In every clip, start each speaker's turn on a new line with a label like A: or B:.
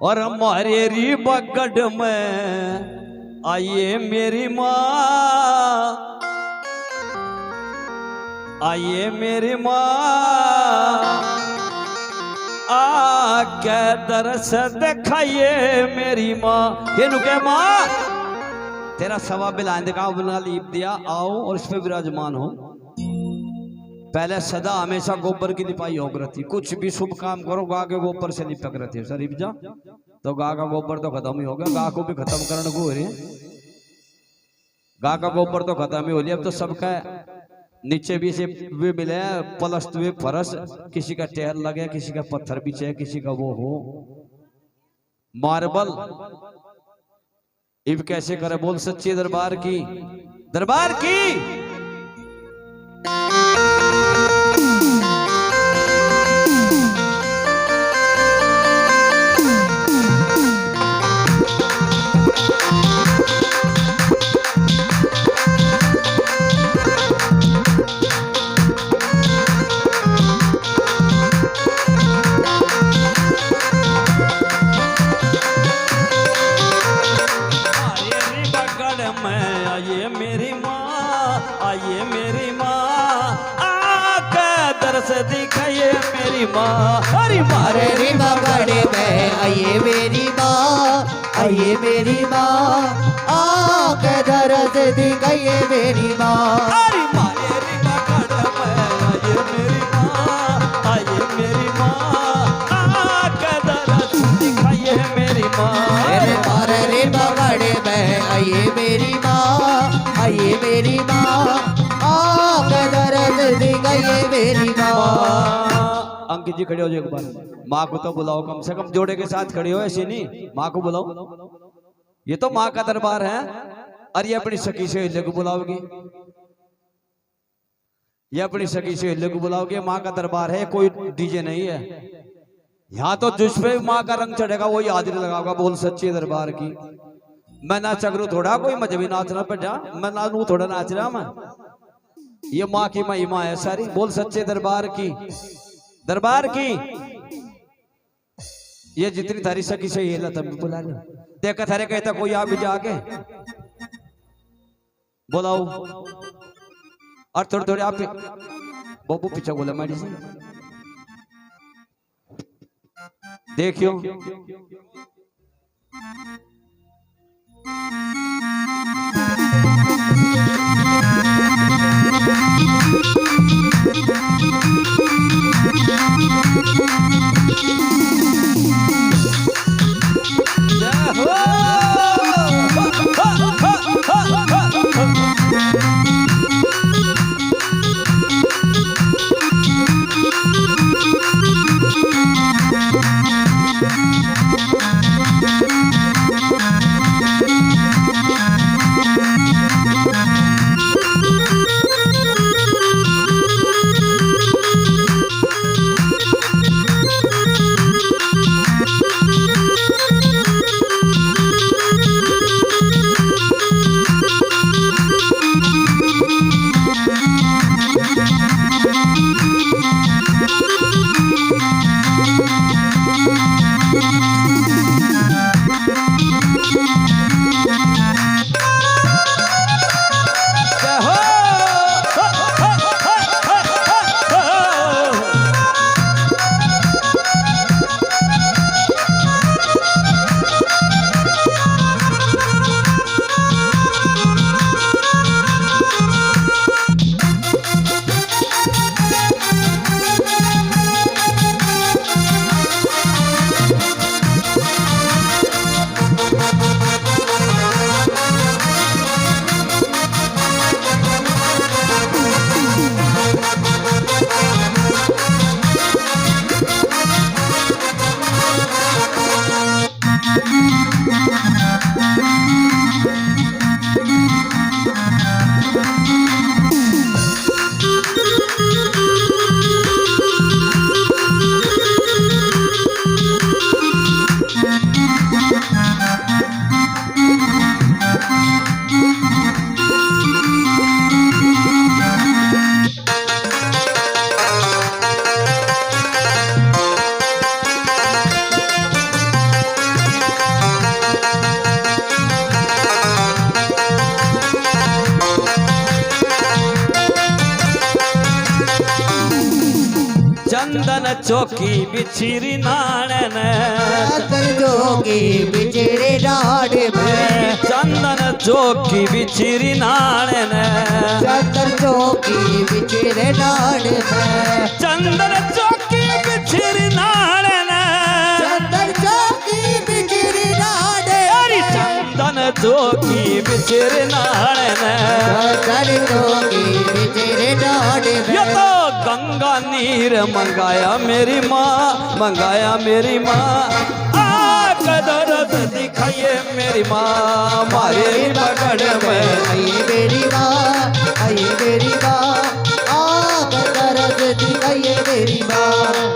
A: और मारेरी बगड़ में आइए मेरी माँ, आइए मेरी माँ, आके दरस दिखाइए मेरी माँ। ये नुके माँ तेरा सवा बिलांद का बुला लीप दिया, आओ और इस पे विराजमान हो। पहले सदा हमेशा गोबर की लिपाई हो करती, कुछ भी शुभ काम करो गा के गोबर से लिपक रहती है। शरीफ जा तो गा का गोबर तो खत्म ही हो गया, गा को भी खत्म करने को हो रही है। गा का गोबर तो खत्म ही हो लिया, अब तो सबका नीचे भी से वे मिले पलस्त वे फरस, किसी का टेर लगे, किसी का पत्थर बिछे, किसी का वो हो मार्बल। इब कैसे करे बोल सच्चे दरबार की, दरबार की। आइए मेरी माँ, आइए मेरी माँ, आके दरस दिखाइए मेरी माँ। हरी मारे
B: रे बगड़े में आइए मेरी माँ, आइए मेरी माँ, आके दरस दिखाइए मेरी माँ।
A: हरी मारे रे बगड़ में आइए मेरी माँ, आइए मेरी माँ, आके दरस दिखाइए मेरी माँ।
B: अरे मारे रे बगड़े में आइए मेरी माँ, आइए मेरी माँ, आके दरस दिखाइए मेरी माँ।
A: अंकित जी खड़े हो जाए एक बार, माँ को तो बुलाओ, कम से कम जोड़े के साथ खड़े हो, ऐसे नहीं माँ को बुलाओ। ये तो माँ का दरबार है। और ये अपनी सखी से हिल्ले को बुलाओगी, ये अपनी सखी से हिल्ले को बुलाओगे। माँ का दरबार है, कोई डीजे नहीं है यहाँ तो। जिस पे माँ का रंग चढ़ेगा वही हाजिरी लगाओगा। बोल सच्चे दरबार की। मैं ना चगरू थोड़ा कोई मजहबी नाचना पे जा, मैं ना नू थोड़ा नाच रहा मैं। ये माँ की महिमा है सारी। बोल सच्चे दरबार की, दरबार की। ये जितनी थारी सखी से ये लता भी बुला ले, देखा थारे कहता कोई आ भी जाके बुलाओ। और थोड़े थोड़े आप बबू पीछे बोला मैडी से देखियो। चौकी बिछिरी नाड़न
B: चंदन जोगी बिछड़े नाड़ में
A: चंदन चौकी बिछिरी नाड़न
B: चंदन जोगी बिछड़े नाड़ में
A: चंदन चौकी बिछिरी नाड़न
B: चंदन जोगी बिछड़े नाड़
A: अरे चंदन चौकी बिछिरी नाड़न
B: चंदन जोगी बिछड़े नाड़
A: ये
B: में
A: तो गंगा नीर मंगाया मेरी माँ मंगाया मेरी माँ दर्द दिखाइए मेरी माँ मारे पकड़ में
B: आइए मेरी माँ आइए मेरी माँ आप दर्द दिखाइए मेरी माँ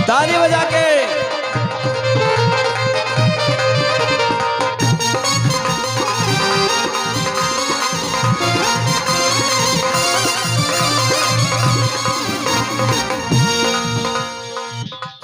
A: ताली बजा के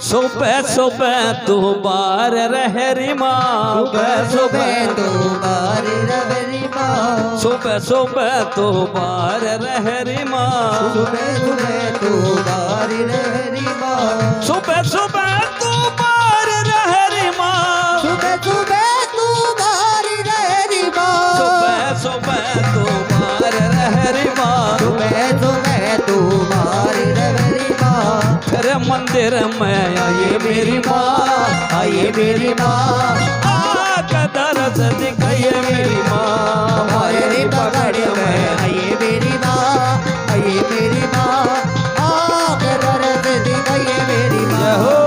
A: सुबह सुबह तू बार रहरी माँ
B: सुबह सुबह तो बार रवरी माँ
A: सुबह सुबह तू बार रहरी माँ
B: सुबह सुबह तो बार रवरी माँ
A: सुबह सुबह तू बार रहरी माँ
B: सुबह सुबह तू बार रहरी माँ
A: सुबह सुबह तू बार रहरी माँ
B: सुबह सुबह तू बार रवरी माँ
A: फिर मंदिर में आइए मेरी माँ
B: आइए मेरी माँ
A: आका दर्द दिखाइए मेरी माँ
B: हमारे पकड़ में आइए मेरी माँ आइए मेरी माँ आप दर्द दिखाइए मेरी
A: जय
B: माँ
A: हो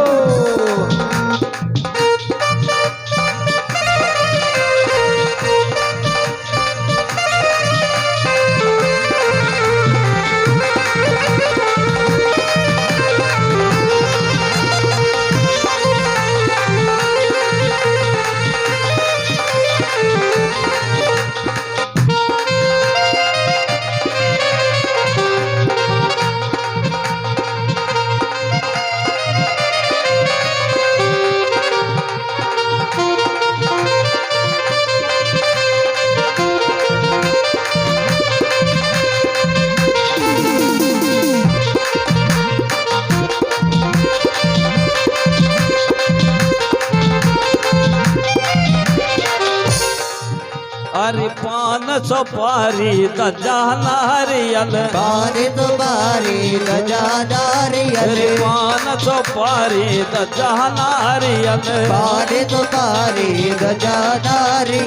A: अरे पान सुपारी दजा नारियल
B: पान तुम्हारी गजादारी
A: अरे पान सुपारी दजा नारियल
B: पान तुम्हारी गजादारी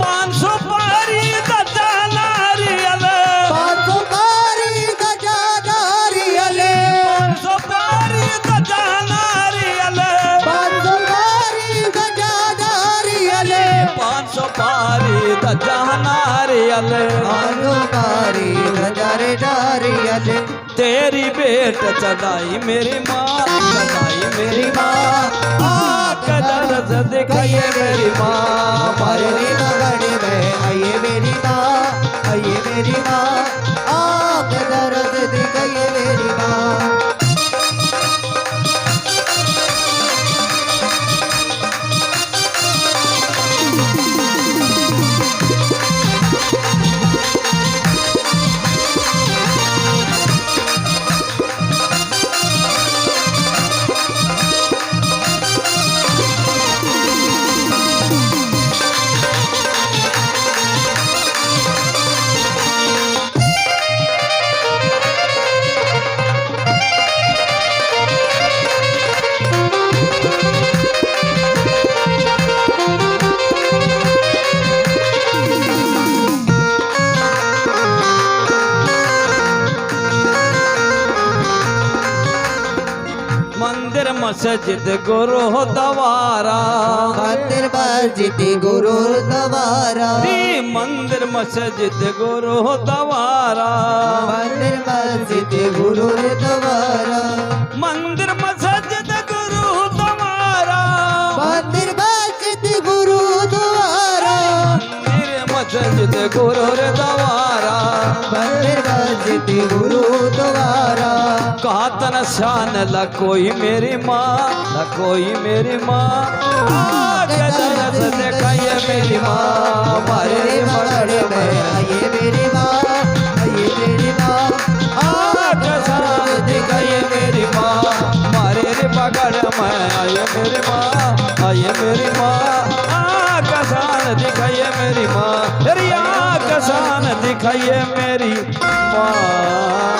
A: पान सुपारी दजा नारियल
B: पान तुम्हारी गजादारी
A: पान सुपारी दजा नारियल
B: पान तुम्हारी गजादारी
A: पान सुपारी दजा नारियल
B: तुम्हारी गजारे दारियल
A: तेरी भेंट चढ़ाई मेरी माँ चढ़ाई मेरी माँ आका दर्द दिखाइए मेरी माँ
B: मेरी पगड़ में आइए मेरी माँ आइए मेरी माँ आप दर्द दिखाइए मेरी माँ
A: मस्जिद गुरु द्वारा
B: मंदिर मस्जिद गुरु द्वारा
A: मंदिर मस्जिद गुरु द्वारा
B: मंदिर मस्जिद गुरु द्वारा
A: मंदिर मस्जिद गुरु द्वारा
B: मंदिर मस्जिद गुरु द्वारा
A: मंदिर मस्जिद गुरु द्वारा
B: मंदिर मस्जिद गुरु द्वारा
A: कहा तन शान ला कोई मेरी माँ ला कोई मेरी माँ आके दरस दिखाइए मेरी माँ मारे
B: बगड़े में आइए मेरी माँ आइए मेरी माँ
A: आके दरस दिखाइए मेरी माँ मारे रे पकड़ में आइए मेरी माँ आइए मेरी माँ आके शान दिखाइए मेरी माँ तेरी आके शान दिखाइए मेरी माँ